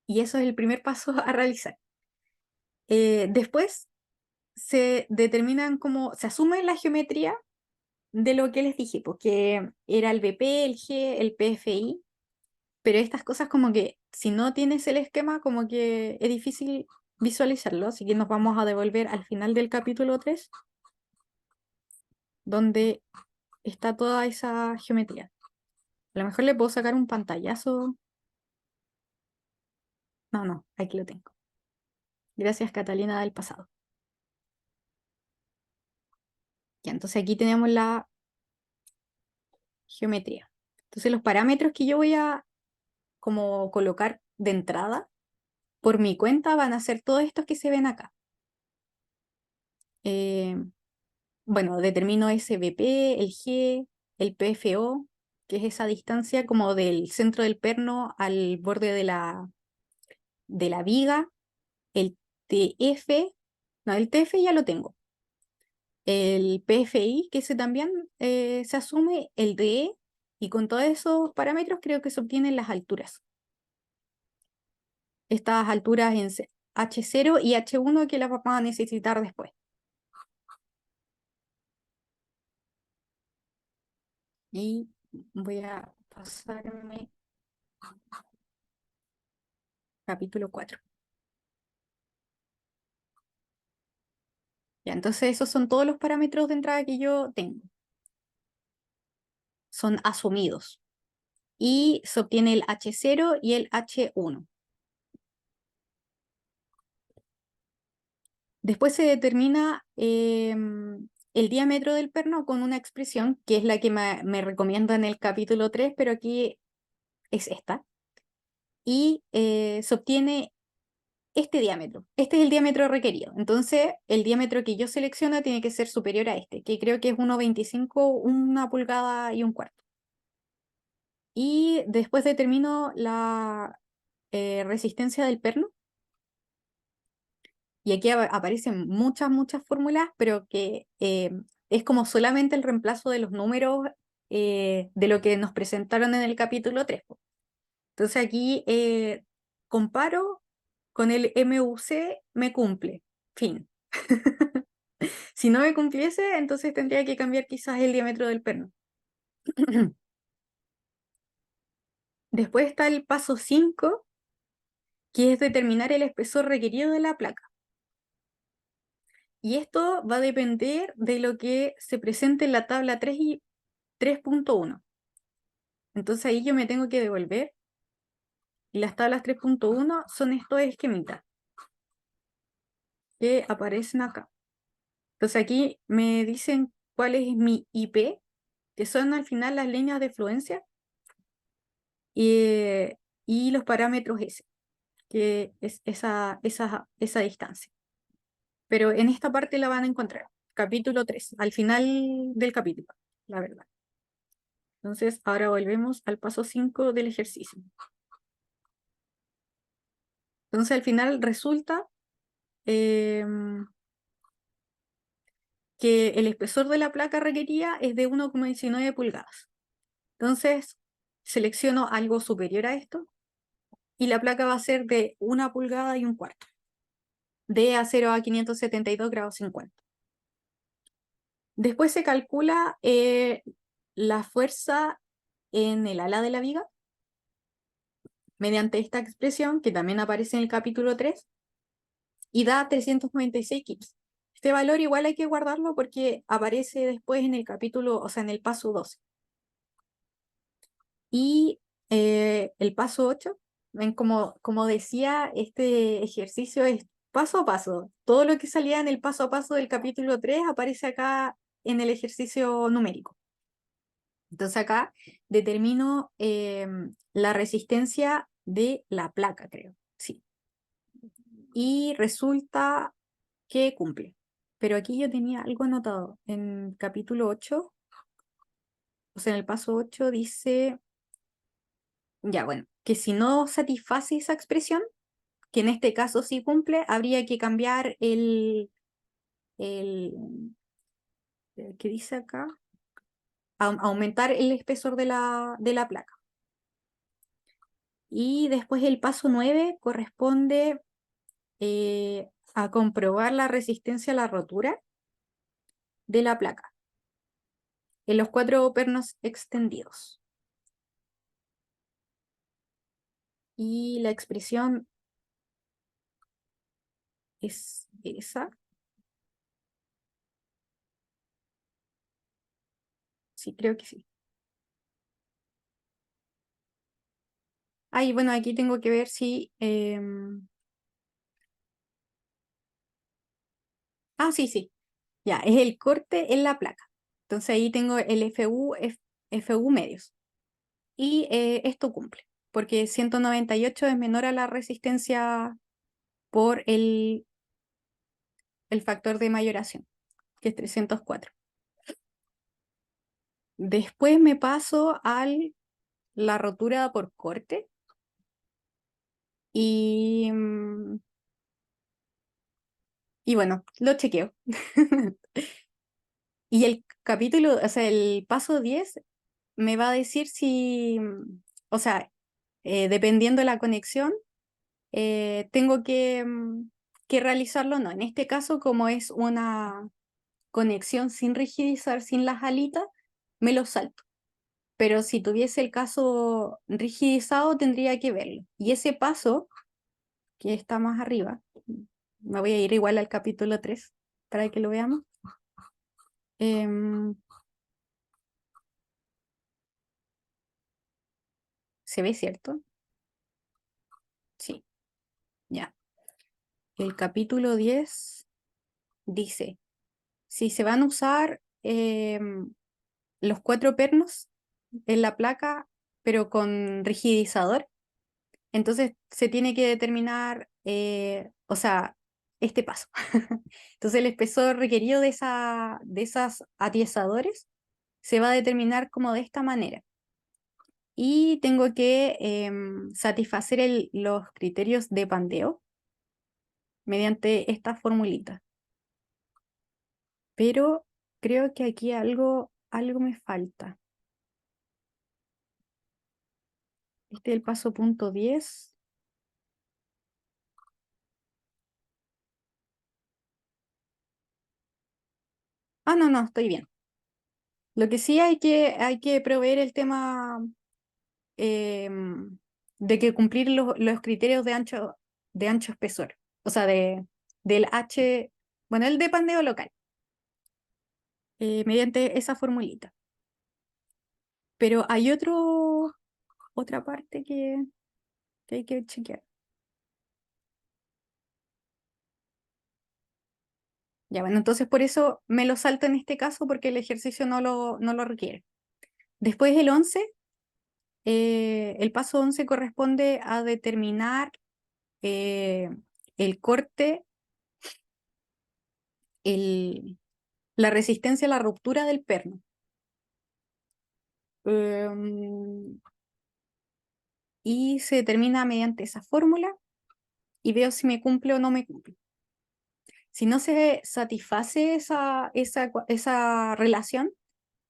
Speaker 1: Y eso es el primer paso a realizar. Después se asume la geometría de lo que les dije, porque era el BP, el G, el PFI, pero estas cosas como que si no tienes el esquema como que es difícil visualizarlo, así que nos vamos a devolver al final del capítulo 3 donde está toda esa geometría. A lo mejor le puedo sacar un pantallazo. No, aquí lo tengo. Gracias, Catalina del pasado. Ya, entonces aquí tenemos la geometría. Entonces los parámetros que yo voy a como colocar de entrada por mi cuenta van a ser todos estos que se ven acá. Eh, bueno, determino SBP, el G, el PFO, que es esa distancia como del centro del perno al borde de la viga, el TF, no, el TF ya lo tengo, el PFI, que ese también se asume, el DE, y con todos esos parámetros creo que se obtienen las alturas. Estas alturas en H0 y H1 que las vamos a necesitar después. Y voy a pasarme capítulo 4. Ya, entonces esos son todos los parámetros de entrada que yo tengo. Son asumidos. Y se obtiene el H0 y el H1. Después se determina el diámetro del perno con una expresión que es la que me recomienda en el capítulo 3, pero aquí es esta. Y se obtiene este diámetro. Este es el diámetro requerido. Entonces, el diámetro que yo selecciono tiene que ser superior a este, que creo que es 1,25, 1,25 pulgadas. Y después determino la resistencia del perno. Y aquí aparecen muchas fórmulas, pero que es como solamente el reemplazo de los números de lo que nos presentaron en el capítulo 3. Entonces aquí comparo con el MUC, me cumple, fin. Si no me cumpliese, entonces tendría que cambiar quizás el diámetro del perno. Después está el paso 5, que es determinar el espesor requerido de la placa. Y esto va a depender de lo que se presente en la tabla 3 y 3.1. Entonces ahí yo me tengo que devolver. Y las tablas 3.1 son estos esquemitas que aparecen acá. Entonces aquí me dicen cuál es mi IP, que son al final las líneas de fluencia, y los parámetros S, que es esa distancia. Pero en esta parte la van a encontrar, capítulo 3, al final del capítulo, la verdad. Entonces, ahora volvemos al paso 5 del ejercicio. Entonces, al final resulta que el espesor de la placa requerida es de 1,19 pulgadas. Entonces, selecciono algo superior a esto y la placa va a ser de 1,25 pulgadas, de acero a 572 grados 50. Después se calcula la fuerza en el ala de la viga mediante esta expresión que también aparece en el capítulo 3 y da 396 kips. Este valor igual hay que guardarlo porque aparece después en el capítulo, o sea, en el paso 12. Y el paso 8, ven como decía, este ejercicio es paso a paso. Todo lo que salía en el paso a paso del capítulo 3 aparece acá en el ejercicio numérico. Entonces acá determino la resistencia de la placa, creo. Sí. Y resulta que cumple. Pero aquí yo tenía algo anotado. En capítulo 8, o sea, en el paso 8 dice, ya bueno, que si no satisface esa expresión, que en este caso sí cumple, habría que cambiar el ¿qué dice acá? Aumentar el espesor de la placa. Y después el paso 9 corresponde a comprobar la resistencia a la rotura de la placa en los 4 pernos extendidos. Y la expresión es esa. Sí, creo que sí. Y bueno, aquí tengo que ver si... sí. Ya, es el corte en la placa. Entonces ahí tengo el FU medios. Y esto cumple, porque 198 es menor a la resistencia por el factor de mayoración, que es 304. Después me paso a la rotura por corte y, y bueno, lo chequeo. Y el capítulo, o sea, el paso 10 me va a decir si, o sea, dependiendo de la conexión, tengo que realizarlo o no. En este caso, como es una conexión sin rigidizar, sin las alitas, me lo salto. Pero si tuviese el caso rigidizado, tendría que verlo. Y ese paso, que está más arriba, me voy a ir igual al capítulo 3 para que lo veamos. Em, ¿Se ve cierto? Sí, ya. El capítulo 10 dice, si se van a usar los 4 pernos en la placa, pero con rigidizador, entonces se tiene que determinar, o sea, este paso. Entonces el espesor requerido de esas atiesadores se va a determinar como de esta manera. Y tengo que satisfacer los criterios de pandeo mediante esta formulita. Pero creo que aquí algo me falta. Este es el paso punto 10. Ah, no, no, estoy bien. Lo que sí hay que proveer el tema de que cumplir los criterios de ancho espesor. O sea, del H, bueno, el de pandeo local, mediante esa formulita. Pero hay otra parte que hay que chequear. Ya, bueno, entonces por eso me lo salto en este caso porque el ejercicio no lo requiere. Después el 11, el paso 11 corresponde a determinar eh, el corte, el, la resistencia a la ruptura del perno. Em, y se determina mediante esa fórmula y veo si me cumple o no me cumple. Si no se satisface esa relación,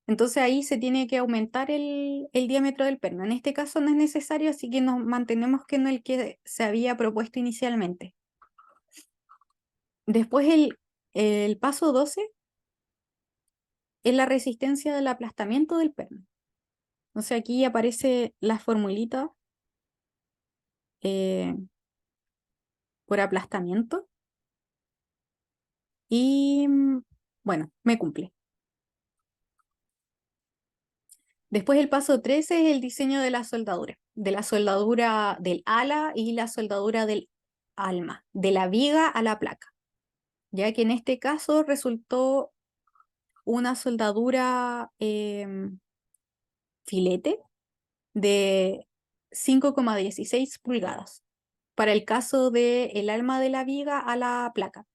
Speaker 1: entonces ahí se tiene que aumentar el diámetro del perno. En este caso no es necesario, así que nos mantenemos que en el que se había propuesto inicialmente. Después el paso 12 es la resistencia del aplastamiento del perno. Entonces aquí aparece la formulita eh, por aplastamiento y bueno, me cumple. Después el paso 13 es el diseño de la soldadura del ala y la soldadura del alma, de la viga a la placa, ya que en este caso resultó una soldadura filete de 5,16 pulgadas para el caso del alma de la viga a la placa.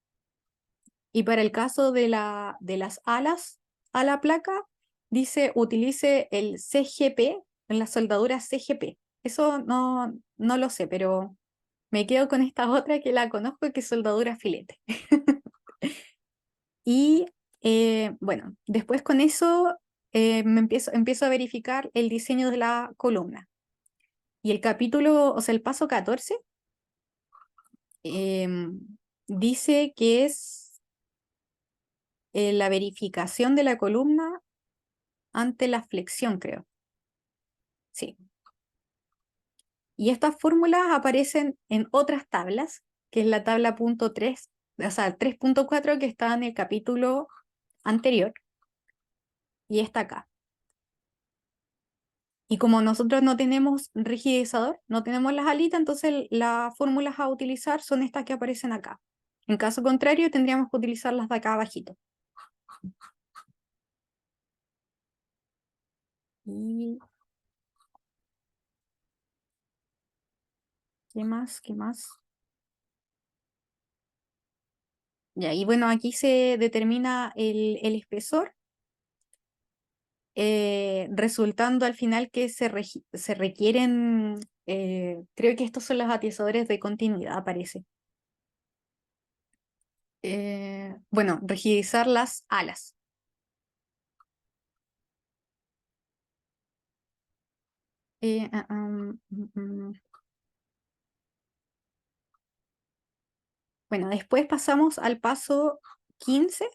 Speaker 1: Y para el caso de las alas a la placa, dice utilice el CGP, en la soldadura CGP. Eso no lo sé, pero me quedo con esta otra que la conozco, que es soldadura filete. Y bueno, después con eso empiezo a verificar el diseño de la columna. Y el capítulo, o sea, el paso 14 dice que es la verificación de la columna ante la flexión, creo. Sí. Y estas fórmulas aparecen en otras tablas, que es la tabla punto 3, o sea, 3,4 que está en el capítulo anterior y está acá. Y como nosotros no tenemos rigidizador, no tenemos las alitas, entonces las fórmulas a utilizar son estas que aparecen acá. En caso contrario, tendríamos que utilizar las de acá abajito. ¿Y qué más? ¿Qué más? Ya, y bueno, aquí se determina el espesor resultando al final que se requieren, creo que estos son los atizadores de continuidad, parece. Bueno, rigidizar las alas. Bueno, después pasamos al paso 15.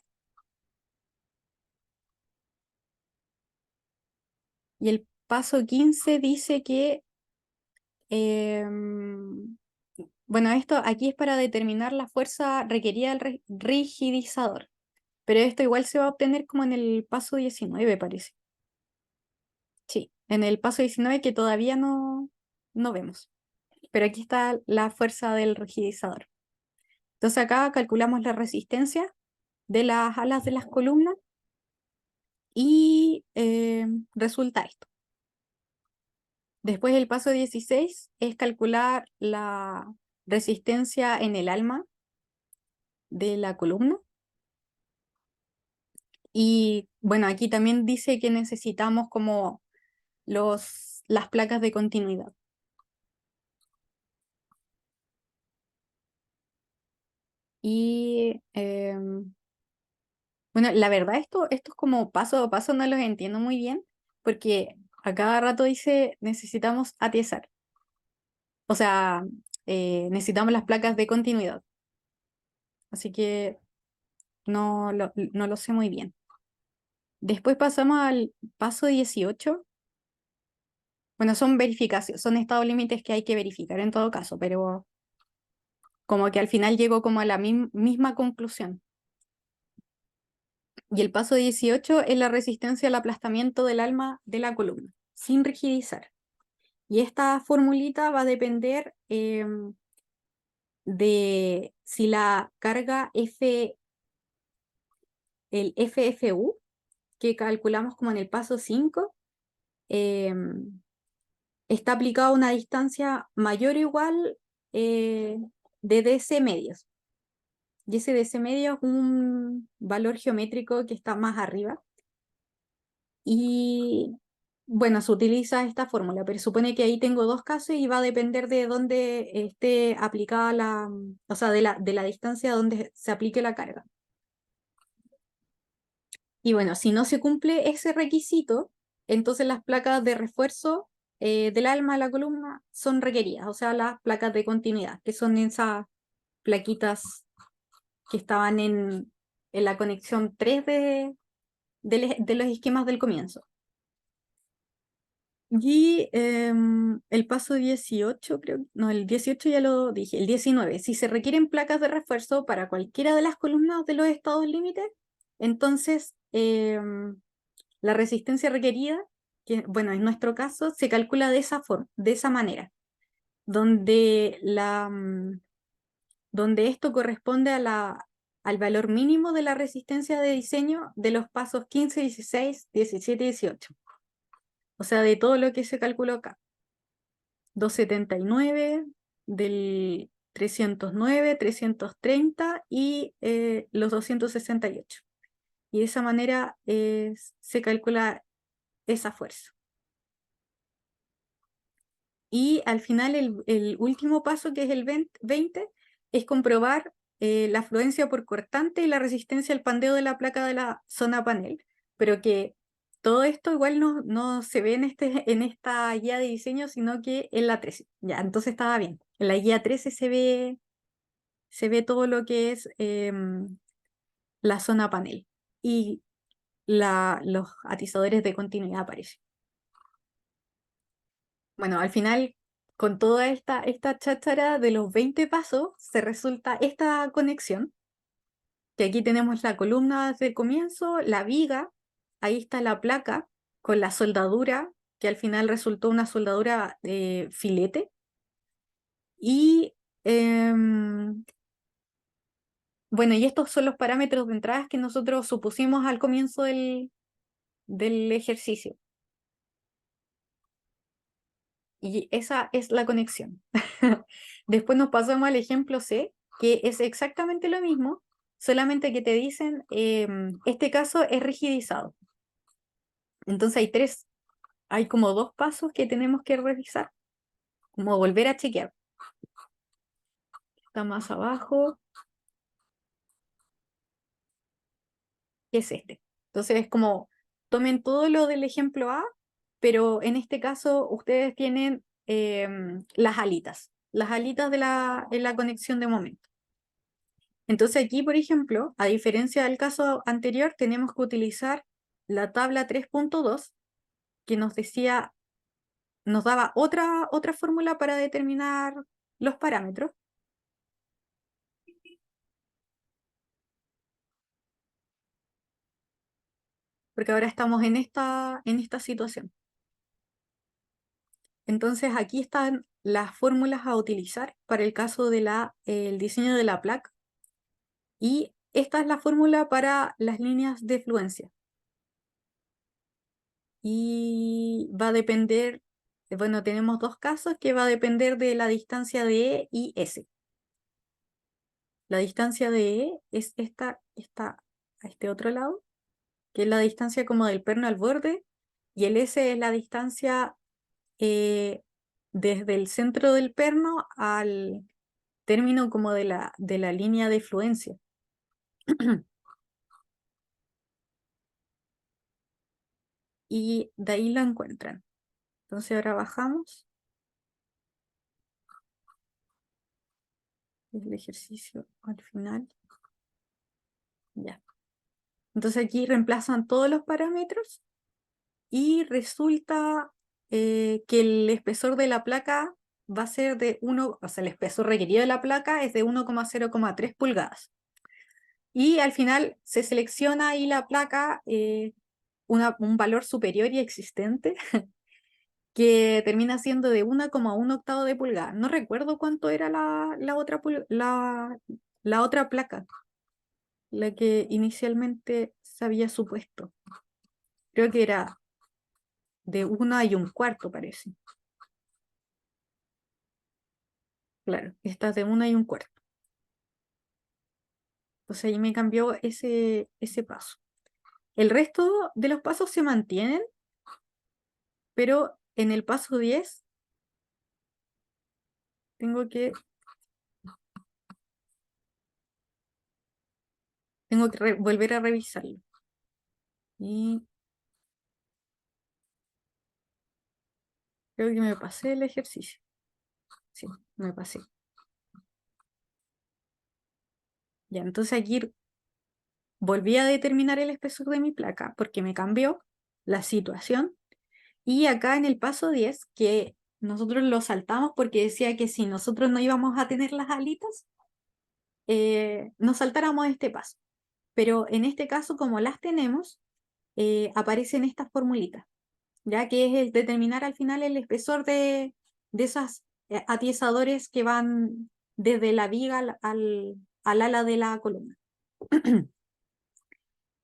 Speaker 1: Y el paso 15 dice que, bueno, esto aquí es para determinar la fuerza requerida del rigidizador. Pero esto igual se va a obtener como en el paso 19, parece. Sí, en el paso 19 que todavía no vemos. Pero aquí está la fuerza del rigidizador. Entonces acá calculamos la resistencia de las alas de las columnas y resulta esto. Después el paso 16 es calcular la resistencia en el alma de la columna. Y bueno, aquí también dice que necesitamos como las placas de continuidad. Y bueno, la verdad esto es como paso a paso, no los entiendo muy bien, porque a cada rato dice necesitamos atiezar. O sea, necesitamos las placas de continuidad. Así que no lo sé muy bien. Después pasamos al paso 18. Bueno, son verificaciones, son estados límites que hay que verificar en todo caso, pero como que al final llego como a la misma conclusión. Y el paso 18 es la resistencia al aplastamiento del alma de la columna, sin rigidizar. Y esta formulita va a depender de si la carga el FFU, que calculamos como en el paso 5, está aplicado a una distancia mayor o igual de DC medios. Y ese DC medio es un valor geométrico que está más arriba. Y bueno, se utiliza esta fórmula, pero supone que ahí tengo dos casos y va a depender de dónde esté aplicada o sea, de la distancia donde se aplique la carga. Y bueno, si no se cumple ese requisito, entonces las placas de refuerzo del alma de la columna son requeridas, o sea, las placas de continuidad, que son esas plaquitas que estaban en la conexión 3 de los esquemas del comienzo. Y el paso 18, creo, no, el 18 ya lo dije, el 19, si se requieren placas de refuerzo para cualquiera de las columnas de los estados límites, entonces la resistencia requerida, que bueno, en nuestro caso, se calcula de esa forma, de esa manera, donde, donde esto corresponde al valor mínimo de la resistencia de diseño de los pasos 15, 16, 17 y 18. O sea, de todo lo que se calculó acá. 279, del 309, 330 y los 268. Y de esa manera se calcula esa fuerza. Y al final el último paso, que es el 20, es comprobar la afluencia por cortante y la resistencia al pandeo de la placa de la zona panel. Pero que todo esto igual no se ve en esta guía de diseño, sino que en la 13. Ya, entonces estaba bien. En la guía 13 se ve todo lo que es la zona panel. Y los atizadores de continuidad aparecen. Bueno, al final, con toda esta cháchara de los 20 pasos, se resulta esta conexión, que aquí tenemos la columna desde el comienzo, la viga, ahí está la placa, con la soldadura, que al final resultó una soldadura de filete, y bueno, y estos son los parámetros de entradas que nosotros supusimos al comienzo del ejercicio. Y esa es la conexión. Después nos pasamos al ejemplo C, que es exactamente lo mismo, solamente que te dicen, este caso es rigidizado. Entonces hay como dos pasos que tenemos que revisar, como volver a chequear. Está más abajo, que es este. Entonces es como, tomen todo lo del ejemplo A, pero en este caso ustedes tienen las alitas en la conexión de momento. Entonces aquí, por ejemplo, a diferencia del caso anterior, tenemos que utilizar la tabla 3.2 que nos daba otra fórmula para determinar los parámetros. Porque ahora estamos en esta situación. Entonces aquí están las fórmulas a utilizar para el caso de el diseño de la placa. Y esta es la fórmula para las líneas de fluencia. Y va a depender, bueno, tenemos dos casos que va a depender de la distancia de E y S. La distancia de E es esta a este otro lado, que es la distancia como del perno al borde, y el S es la distancia eh, desde el centro del perno al término como de la línea de fluencia. Y de ahí lo encuentran. Entonces ahora bajamos el ejercicio al final. Ya. Entonces aquí reemplazan todos los parámetros y resulta que el espesor de la placa va a ser de 1, o sea, el espesor requerido de la placa es de 1,0,3 pulgadas. Y al final se selecciona ahí la placa, un valor superior y existente, que termina siendo de 1,1 octavo de pulgada. No recuerdo cuánto era la otra placa, la que inicialmente se había supuesto. Creo que era de 1,1 parece. Claro, esta es de 1,1. Entonces ahí me cambió ese paso. El resto de los pasos se mantienen, pero en el paso 10 tengo que, volver a revisarlo. Y creo que me pasé el ejercicio. Sí, me pasé. Ya, entonces aquí volví a determinar el espesor de mi placa porque me cambió la situación. Y acá en el paso 10, que nosotros lo saltamos porque decía que si nosotros no íbamos a tener las alitas, nos saltáramos este paso. Pero en este caso, como las tenemos, aparecen estas formulitas, ya que es el determinar al final el espesor de esas atiesadores que van desde la viga al ala de la columna.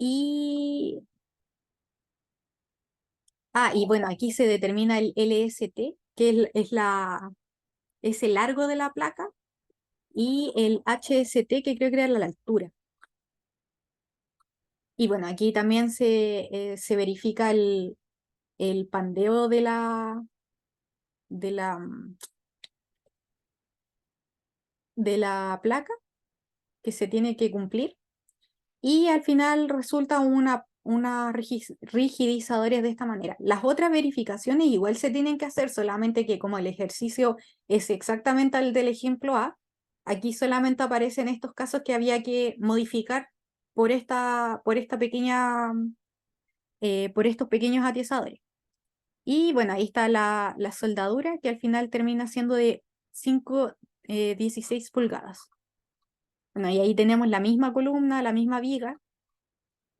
Speaker 1: Y, y bueno, aquí se determina el LST, que es el largo de la placa, y el HST, que creo que era la altura. Y bueno, aquí también se verifica el pandeo de la, de la placa que se tiene que cumplir. Y al final resulta una rigidizadores de esta manera. Las otras verificaciones igual se tienen que hacer, solamente que como el ejercicio es exactamente el del ejemplo A, aquí solamente aparecen estos casos que había que modificar por esta pequeña, por estos pequeños atiesadores. Y bueno, ahí está la soldadura, que al final termina siendo de 5,16 pulgadas. Bueno, y ahí tenemos la misma columna, la misma viga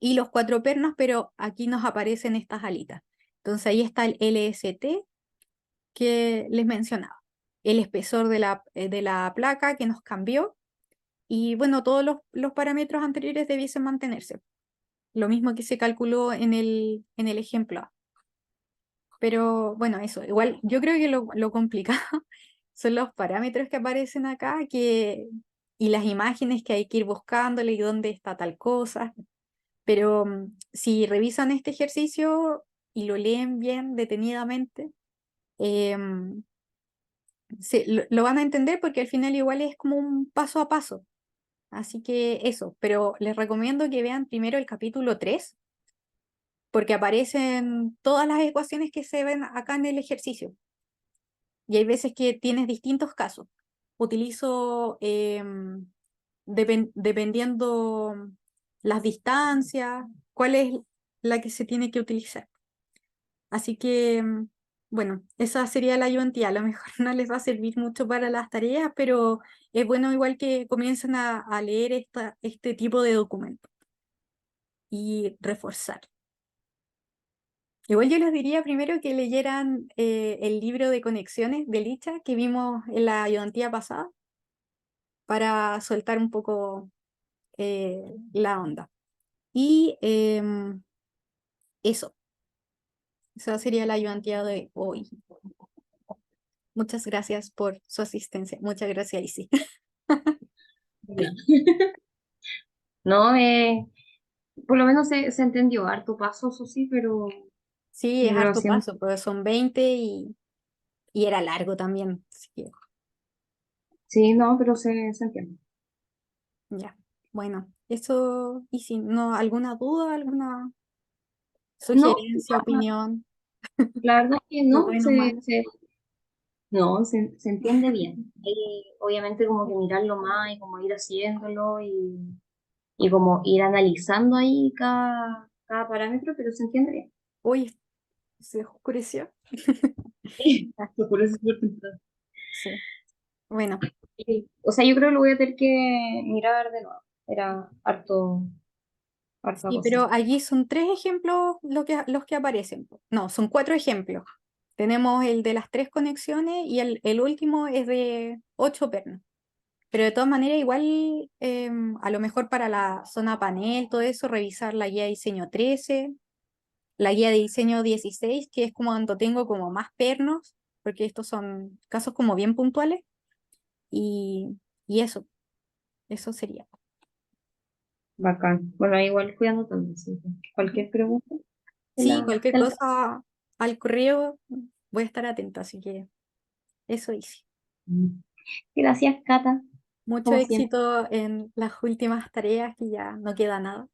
Speaker 1: y los cuatro pernos, pero aquí nos aparecen estas alitas. Entonces ahí está el LST que les mencionaba, el espesor de la placa que nos cambió, y bueno, todos los parámetros anteriores debiesen mantenerse. Lo mismo que se calculó en el ejemplo A. Pero bueno, eso, igual yo creo que lo complicado son los parámetros que aparecen acá y las imágenes que hay que ir buscándole y dónde está tal cosa. Pero si revisan este ejercicio, y lo leen bien detenidamente, em, lo van a entender porque al final igual es como un paso a paso. Así que eso, pero les recomiendo que vean primero el capítulo 3 porque aparecen todas las ecuaciones que se ven acá en el ejercicio. Y hay veces que tienes distintos casos. Utilizo, dependiendo las distancias, cuál es la que se tiene que utilizar. Así que, bueno, esa sería la ayudantía. A lo mejor no les va a servir mucho para las tareas, pero es bueno igual que comiencen a leer este tipo de documentos y reforzar. Igual yo les diría primero que leyeran el libro de conexiones de Licha que vimos en la ayudantía pasada para soltar un poco la onda. Y eso, esa sería la ayudantía de hoy. Muchas gracias por su asistencia. Muchas gracias, Isi.
Speaker 2: Ya. No, por lo menos se entendió harto paso, eso sí,
Speaker 1: Sí, es harto
Speaker 2: siempre,
Speaker 1: paso, pero son 20 y era largo también. Así que,
Speaker 2: sí, no, pero se entiende.
Speaker 1: ya, bueno, eso, y si no, alguna duda, alguna
Speaker 2: No,
Speaker 1: sugerencia, opinión,
Speaker 2: la verdad es que
Speaker 1: lo
Speaker 2: no,
Speaker 1: bueno o malo.
Speaker 2: no, se entiende bien. Hay, obviamente como que mirarlo más y como ir haciéndolo y como ir analizando ahí cada parámetro, pero se entiende bien.
Speaker 1: Uy, se oscureció.
Speaker 2: Sí,
Speaker 1: Ah,
Speaker 2: por eso es súper temprano.
Speaker 1: sí, bueno,
Speaker 2: Sí, o sea, yo creo que lo voy a tener que mirar de nuevo. Era harta
Speaker 1: sí,
Speaker 2: cosa.
Speaker 1: pero allí son 3 ejemplos los que aparecen. No, son 4 ejemplos. Tenemos el de las 3 conexiones y el último es de 8 pernos. Pero de todas maneras, igual a lo mejor para la zona panel, todo eso, revisar la guía de diseño 13, la guía de diseño 16, que es como cuando tengo como más pernos, porque estos son casos como bien puntuales, y eso sería.
Speaker 2: Bacán. Bueno, igual fui anotando, así que cualquier pregunta,
Speaker 1: Sí, cualquier
Speaker 2: te la-
Speaker 1: cosa al correo voy a estar atenta, así que eso hice.
Speaker 2: Gracias, Cata,
Speaker 1: Mucho
Speaker 2: como siempre.
Speaker 1: éxito en las últimas tareas, que ya no queda nada.